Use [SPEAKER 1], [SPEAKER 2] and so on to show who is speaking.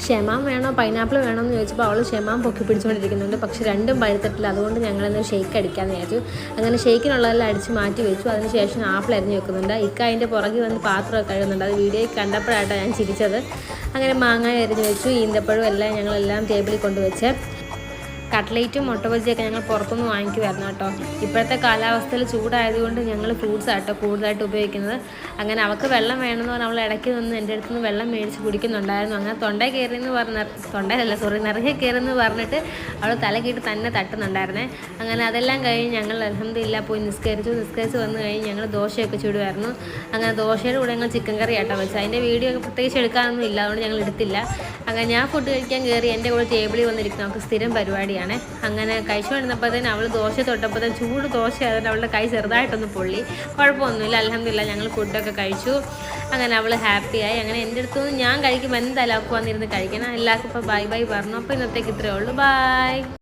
[SPEAKER 1] ഷെമാം വേണോ പൈനാപ്പിൾ വേണോ എന്ന് ചോദിച്ചപ്പോൾ അവൾ ഷെമാം പൊക്കി പിടിച്ചുകൊണ്ടിരിക്കുന്നുണ്ട്. പക്ഷേ രണ്ടും പഴുത്തിട്ടില്ല. അതുകൊണ്ട് ഞങ്ങളെന്ന് ഷേക്ക് അടിക്കാമെന്ന് വിചാരിച്ചു. അങ്ങനെ ഷേക്കിനുള്ളതെല്ലാം അടിച്ച് മാറ്റി വെച്ചു. അതിനുശേഷം ആപ്പിൾ അരിഞ്ഞ് വെക്കുന്നുണ്ട്. ഇക്ക അതിൻ്റെ പുറകിൽ വന്ന് പാത്രമൊക്കെ കഴുകുന്നുണ്ട്. അത് വീഡിയോയിൽ കണ്ടപ്പോഴായിട്ടാണ് ഞാൻ ചിരിച്ചത്. അങ്ങനെ മാങ്ങ അരിഞ്ഞ് വെച്ചു. ഈന്തപ്പഴവും എല്ലാം ഞങ്ങളെല്ലാം ടേബിളിൽ കൊണ്ടുവച്ച്. കട്ട്ലേറ്റും മുട്ട ബജിയൊക്കെ ഞങ്ങൾ പുറത്തുനിന്ന് വാങ്ങിക്കുമായിരുന്നു കേട്ടോ. ഇപ്പോഴത്തെ കാലാവസ്ഥയിൽ ചൂടായതുകൊണ്ട് ഞങ്ങൾ ഫ്രൂട്ട്സ് ആട്ടോ കൂടുതലായിട്ട് ഉപയോഗിക്കുന്നത്. അങ്ങനെ അവൾക്ക് വെള്ളം വേണമെന്ന് പറഞ്ഞാൽ അവൾ ഇടയ്ക്ക് നിന്ന് എൻ്റെ അടുത്ത് നിന്ന് വെള്ളം മേടിച്ച് കുടിക്കുന്നുണ്ടായിരുന്നു. അങ്ങനെ തൊണ്ടയിൽ നിറയെ കയറിയെന്ന് പറഞ്ഞിട്ട് അവൾ തലക്കിട്ട് തന്നെ തട്ടുന്നുണ്ടായിരുന്നേ. അങ്ങനെ അതെല്ലാം കഴിഞ്ഞ് ഞങ്ങൾ അൽഹംദുലില്ലാ പോയി നിസ്കരിച്ച് വന്നു കഴിഞ്ഞ് ഞങ്ങൾ ദോശയൊക്കെ ചൂടുമായിരുന്നു. അങ്ങനെ ദോശയുടെ കൂടെ ഞങ്ങൾ ചിക്കൻ കറി ആട്ടോ വെച്ചത്. അതിൻ്റെ വീഡിയോ പ്രത്യേകിച്ച് എടുക്കാനൊന്നും ഇല്ല, അതുകൊണ്ട് ഞങ്ങൾ എടുത്തില്ല. അങ്ങനെ ഞാൻ ഫുഡ് കഴിക്കാൻ കയറി എൻ്റെ കൂടെ ടേബിളിൽ വന്നിരിക്കുന്ന അവൾക്ക് സ്ഥിരം പരിപാടിയാണ്. അങ്ങനെ കഴിച്ചുകൊണ്ടിരുന്നപ്പോഴത്തേന് അവൾ ദോശ തൊട്ടപ്പോഴത്തേന് ചൂട് ദോശ ആയതുകൊണ്ട് അവളുടെ കൈ ചെറുതായിട്ടൊന്ന് പൊള്ളി. കുഴപ്പമൊന്നുമില്ല, അൽഹംദുലില്ലാ ഞങ്ങൾ ഫുഡൊക്കെ കഴിച്ചു. അങ്ങനെ അവൾ ഹാപ്പിയായി. അങ്ങനെ എൻ്റെ അടുത്തുനിന്ന് ഞാൻ കഴിക്കുമ്പോൾ എന്തായാലും അവൾക്ക് വന്നിരുന്ന് കഴിക്കണം. എല്ലാവർക്കും ഇപ്പോൾ ബൈ ബൈ പറഞ്ഞു. അപ്പോൾ ഇന്നത്തേക്ക് ഇത്രയേ ഉള്ളൂ. ബൈ.